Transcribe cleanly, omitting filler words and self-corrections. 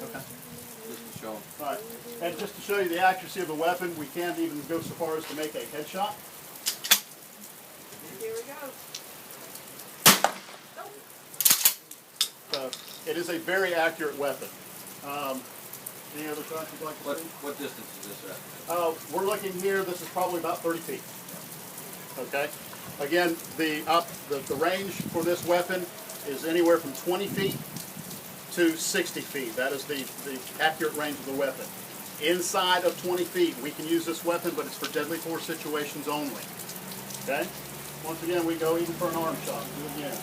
Okay. Just to show them. All right. And just to show you the accuracy of the weapon, we can't even go so far as to make a headshot. Here we go. So it is a very accurate weapon. Any other shots you'd like to see? What distance is this at? We're looking here. This is probably about 30 feet. Okay. Again, the range for this weapon is anywhere from 20 feet to 60 feet. That is the accurate range of the weapon. Inside of 20 feet, we can use this weapon, but it's for deadly force situations only. Okay? Once again, we go even for an arm shot. Do it again.